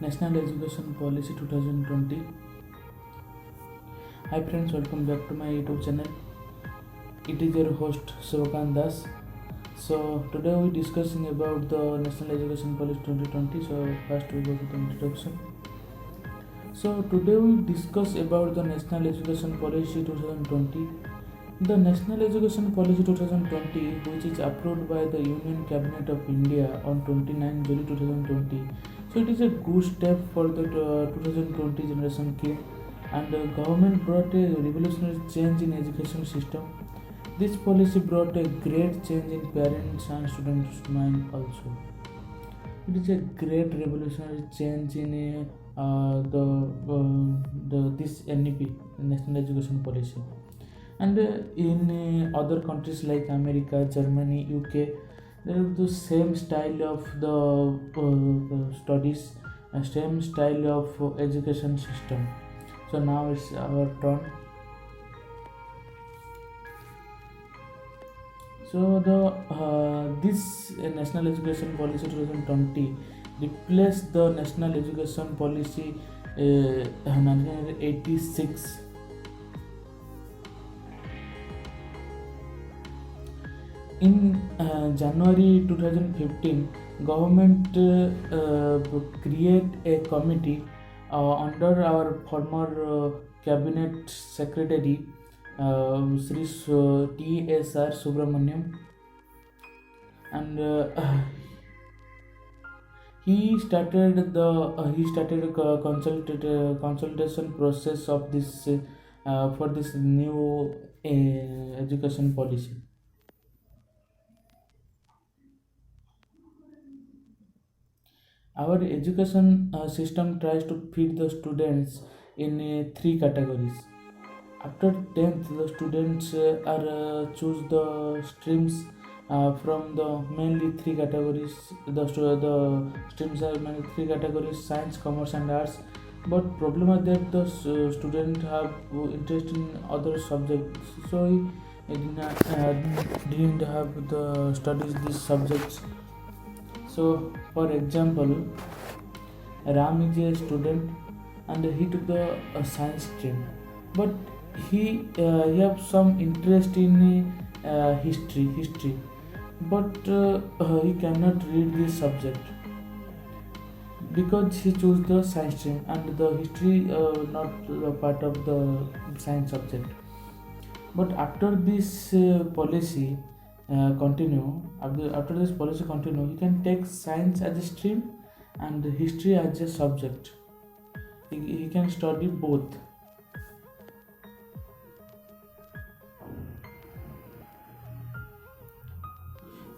National Education Policy 2020. Hi friends, welcome back to my YouTube channel. It is your host Shivakant Das. So today we discussing about the National Education Policy 2020. So first we go to the introduction. So today we discuss about the National Education Policy 2020. The National Education Policy 2020, which is approved by the Union Cabinet of India on 29 July 2020. So it is a good step for the 2020 generation kid, and the government brought a revolutionary change in education system. This policy brought a great change in parents and students' mind also. It is a great revolutionary change in the this NEP, National Education Policy. And in other countries like America, Germany, UK, there is the same style of the studies, same style of education system. So now it's our turn. So the this National Education Policy 2020 replaced the National Education Policy 1986. In January 2015, government create a committee under our former cabinet secretary Sri T.S.R. Subramaniam, and he started a consultation process of this for this new education policy. Our education system tries to feed the students in three categories. After 10th, the students are choose the streams from the mainly three categories. The streams are mainly three categories: science, commerce, and arts. But problem is that the student have interest in other subjects, so he didn't have the studies these subjects. So, for example, Ram is a student and he took the science stream, but he have some interest in history, but he cannot read this subject because he chose the science stream and the history not part of the science subject. But after this policy after this policy continue, he can take science as a stream and history as a subject. He can study both.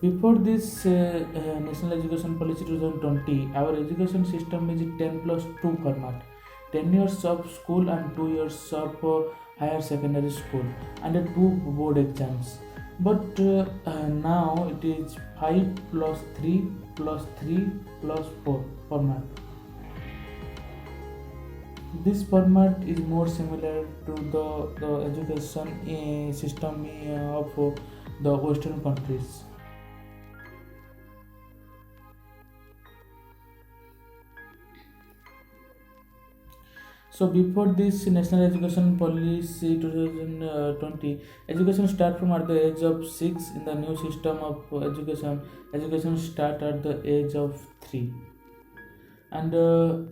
Before this National Education Policy 2020, our education system is 10 plus 2 format. 10 years of school and 2 years of higher secondary school and 2 board exams. But now it is 5 plus 3 plus 3 plus 4 format. This format is more similar to the education system of the Western countries. So before this National Education Policy 2020, education start from at the age of 6. In the new system of education, education start at the age of 3. And the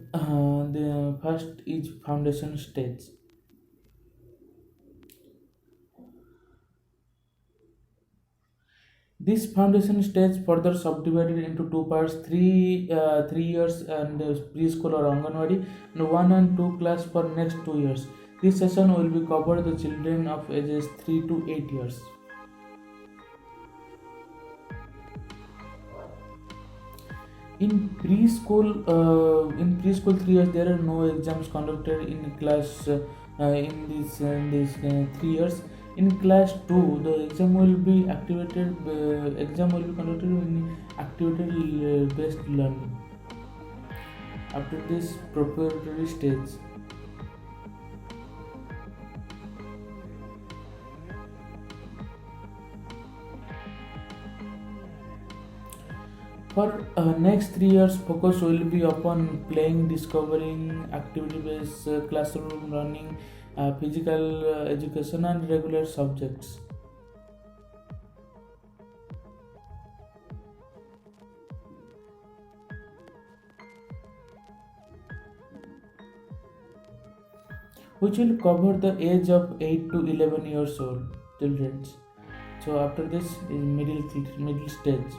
first is foundation stage. This foundation stage further subdivided into two parts: 3 years and preschool or Anganwadi, and 1 and 2 class for next 2 years. This session will be cover the children of ages 3 to 8 years. In preschool 3 years there are no exams conducted in class in these 3 years. In class 2, the exam will be conducted in activated based learning. After this preparatory stage, For next 3 years, focus will be upon playing, discovering, activity-based classroom learning, physical education, and regular subjects, which will cover the age of 8 to 11 years old children. So after this is middle stage,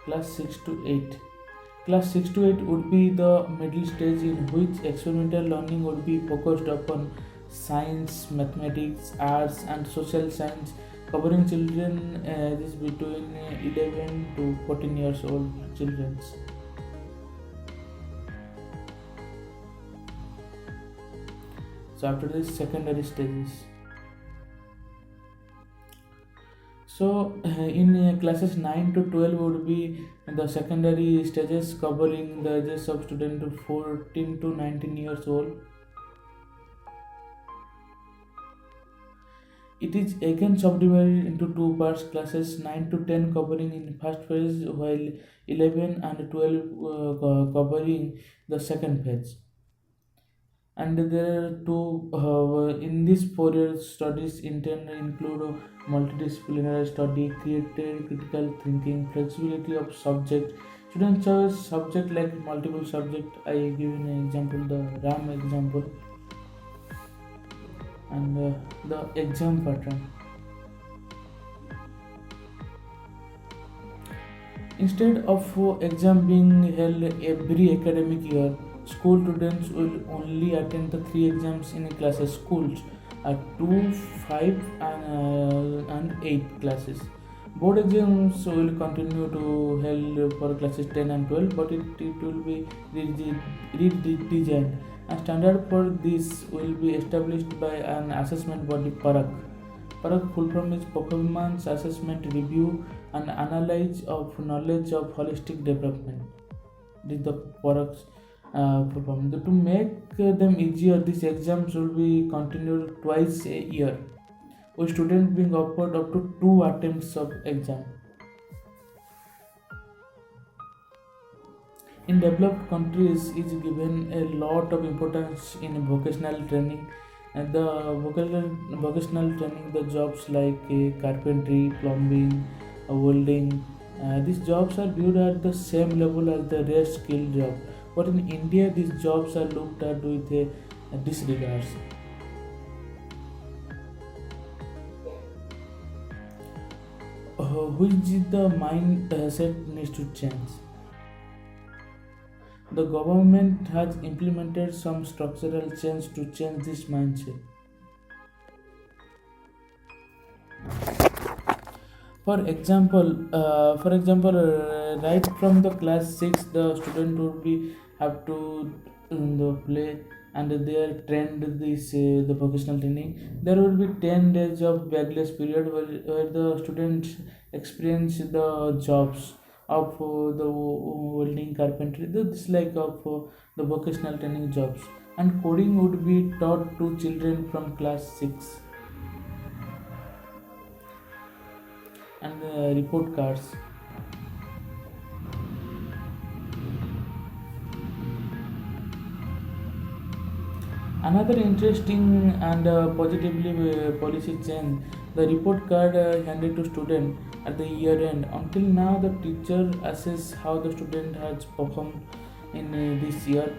class 6 to 8. Class 6 to 8 would be the middle stage in which experimental learning would be focused upon science, mathematics, arts, and social science, covering children ages between 11 to 14 years old children. So after this, secondary stages. So in classes 9 to 12 would be the secondary stages covering the ages of student to 14 to 19 years old. It is again subdivided into two parts, classes 9 to 10 covering in first phase while 11 and 12 covering the second phase. And there are two in this 4 year studies intend include multidisciplinary study, creative critical thinking, flexibility of subject. Student choice subject like multiple subject. I give an example, the ram example, and the exam pattern. Instead of exam being held every academic year, school students will only attend the three exams in classes. Schools are 2, 5, and 8 classes. Board exams will continue to held for classes 10 and 12, but it will be redesigned. A standard for this will be established by an assessment body, PARAK. PARAK full form is Performance Assessment Review and Analyze of Knowledge of Holistic Development. This is the PARAK's full form. To make them easier, these exams will be continued twice a year, with students being offered up to 2 attempts of exam. In developed countries, is given a lot of importance in vocational training. And the vocational training, the jobs like carpentry, plumbing, welding, these jobs are viewed at the same level as the rest skilled job. But in India, these jobs are looked at with a disregards. Which is the mindset needs to change. The government has implemented some structural change to change this mindset. Right from the class 6, the student would be have to the play, and they are trained this the vocational training. There will be 10 days of backless period where the students experience the jobs of the welding, carpentry, the dislike of the vocational training jobs, and coding would be taught to children from class 6. And report cards. Another interesting and positively policy change, the report card handed to student at the year end. Until now, the teacher assess how the student has performed in this year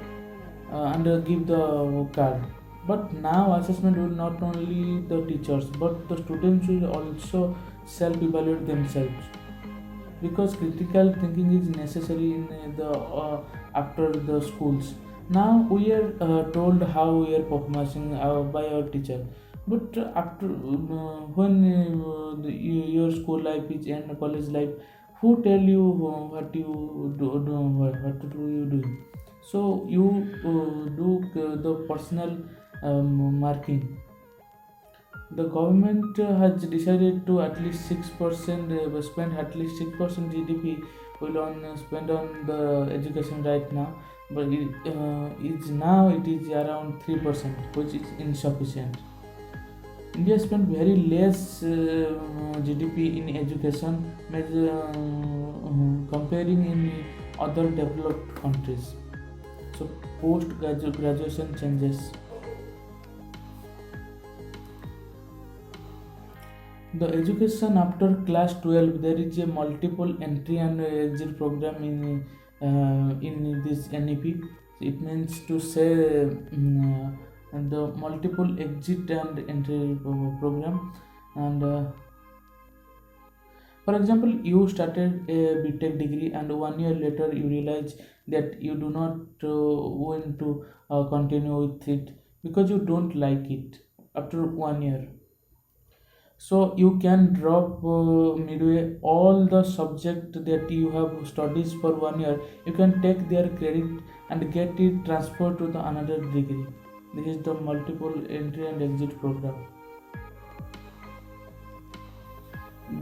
and give the card. But now assessment will not only the teachers but the students will also self-evaluate themselves, because critical thinking is necessary in the after the schools. Now we are told how we are performing by our teacher, but after when your school life is and college life, who tell you what you what to do you do? So you do the personal marking. The government has decided to at least 6% spend at least 6% GDP will on spend on the education right now, but it is around 3%, which is insufficient. India spent very less GDP in education, comparing in other developed countries. So post graduation changes. The education after class 12, there is a multiple entry and exit program in this NEP. It means to say the multiple exit and entry program. And for example, you started a BTech degree, and 1 year later you realize that you do not want to continue with it because you don't like it after 1 year. So you can drop midway all the subject that you have studies for 1 year. You can take their credit and get it transferred to the another degree. This is the multiple entry and exit program.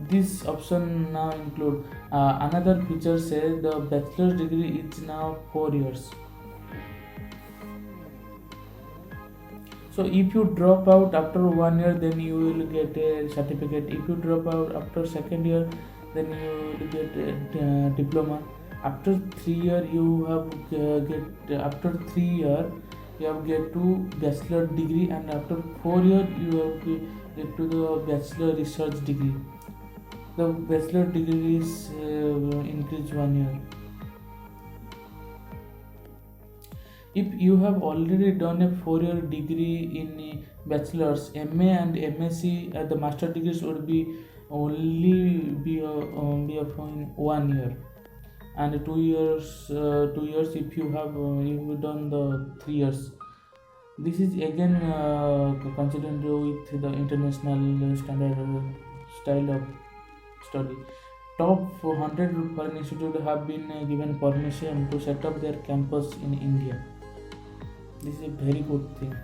This option now include another feature say the bachelor's degree is now 4 years. So if you drop out after 1 year, then you will get a certificate. If you drop out after second year, then you will get a diploma. After 3 year, you have get after 3 year you have get to bachelor degree, and after 4 year you have get to the bachelor research degree. The bachelor degree is increase 1 year. If you have already done a 4 year degree in bachelor's, MA and MSc, the master degrees would be only be of in 1 year, and 2 years 2 years if you have you've done the 3 years. This is again considered with the international standard style of study. Top 100 foreign institutes have been given permission to set up their campus in India. This is a very good thing.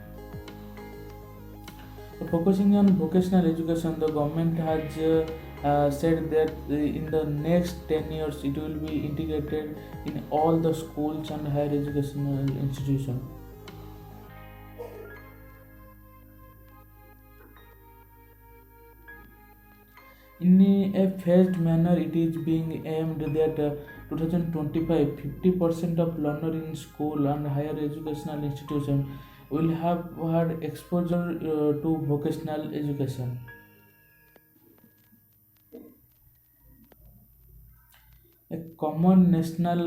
So focusing on vocational education, the government has said that in the next 10 years it will be integrated in all the schools and higher educational institutions. In a phased manner, it is being aimed that 2025 50% of learners in school and higher educational institutions will have had exposure to vocational education. A common national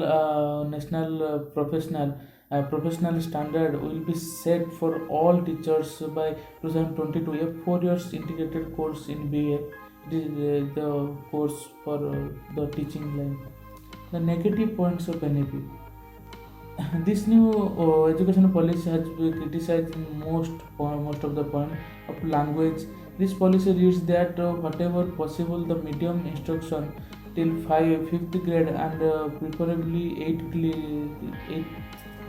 professional standard will be set for all teachers by 2022. A 4 years integrated course in BA. It is the course for the teaching line. The negative points of NAP. This new education policy has been criticized in most of the point of language. This policy reads that whatever possible the medium instruction till fifth grade and preferably eighth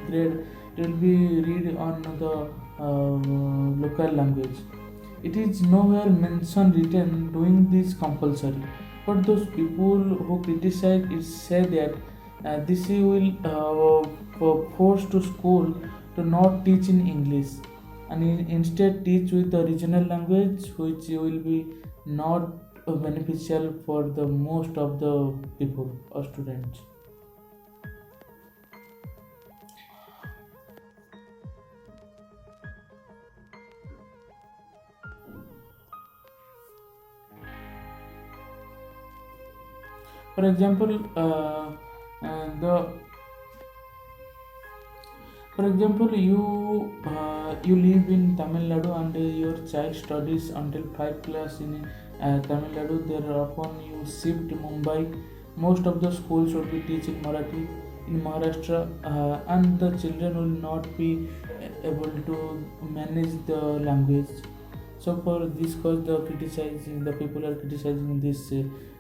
grade will be read on the local language. It is nowhere mentioned written doing this compulsory. But those people who criticize it say that this will force to school to not teach in English, and instead teach with the regional language, which will be not beneficial for the most of the people or students. For example, the for example, you live in Tamil Nadu and your child studies until 5 class in Tamil Nadu. Thereupon you shift to Mumbai. Most of the schools would be teaching Marathi in Maharashtra, and the children will not be able to manage the language. So for this cause, the people are criticizing this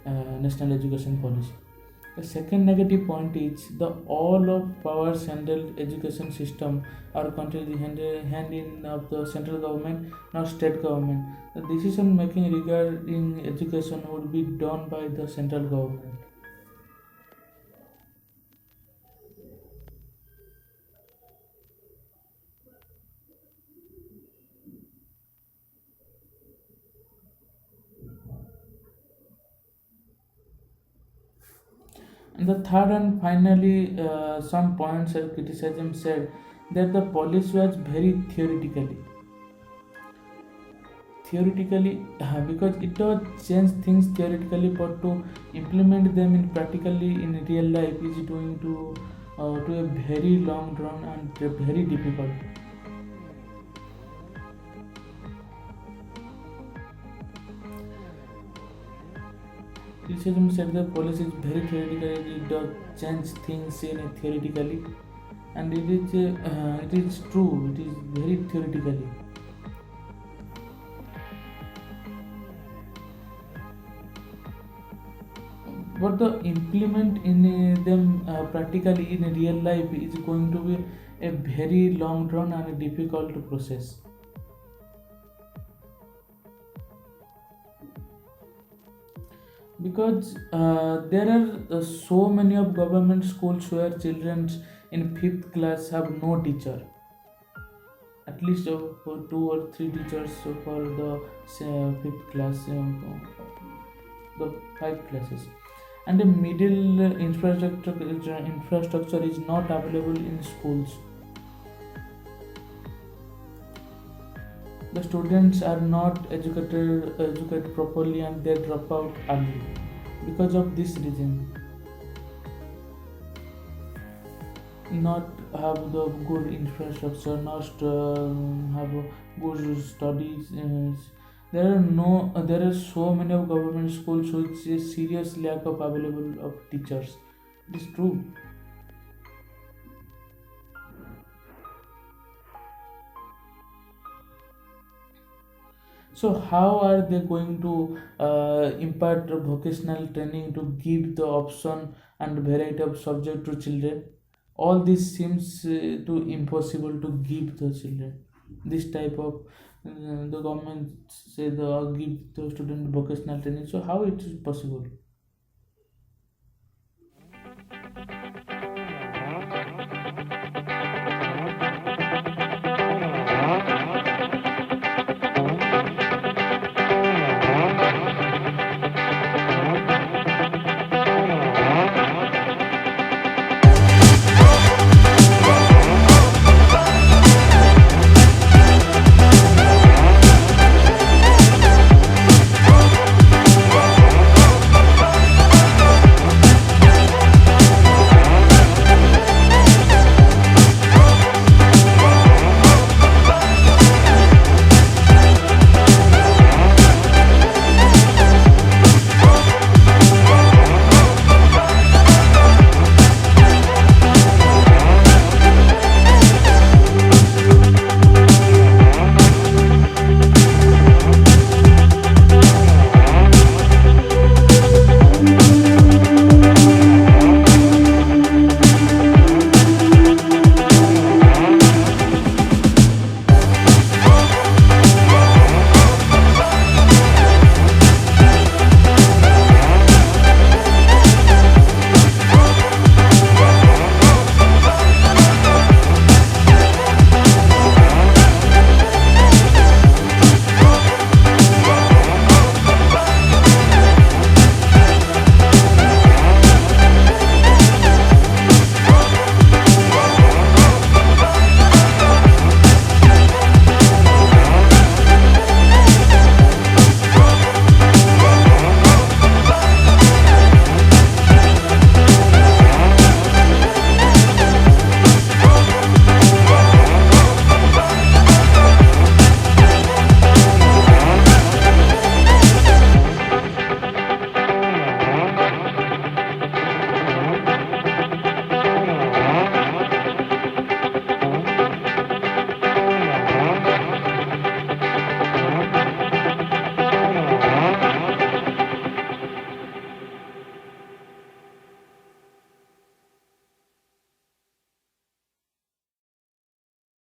national education policy. The second negative point is the all of powers handled education system are currently hand in of the central government, not state government. The decision making regarding education would be done by the central government. And the third and finally, some points or criticism said that the policy was very theoretically because it does change things theoretically, but to implement them in practically in real life is going to a very long run and very difficult. Criticism said the policy is very theoretical, it does change things in a theoretically, and it is true, it is very theoretically. But the implement in them practically in real life is going to be a very long run and a difficult process, because there are so many of government schools where children in fifth class have no teacher, at least for two or three teachers for the fifth class, the five classes, and the middle infrastructure is not available in schools. The students are not educated properly and they drop out early because of this reason. Not have the good infrastructure, not have a good studies. There are so many of government schools which is serious lack of available of teachers. It is true. So how are they going to impart the vocational training to give the option and variety of subject to children? All this seems too impossible to give the children. This type of the government say the give the student vocational training. So how it is possible?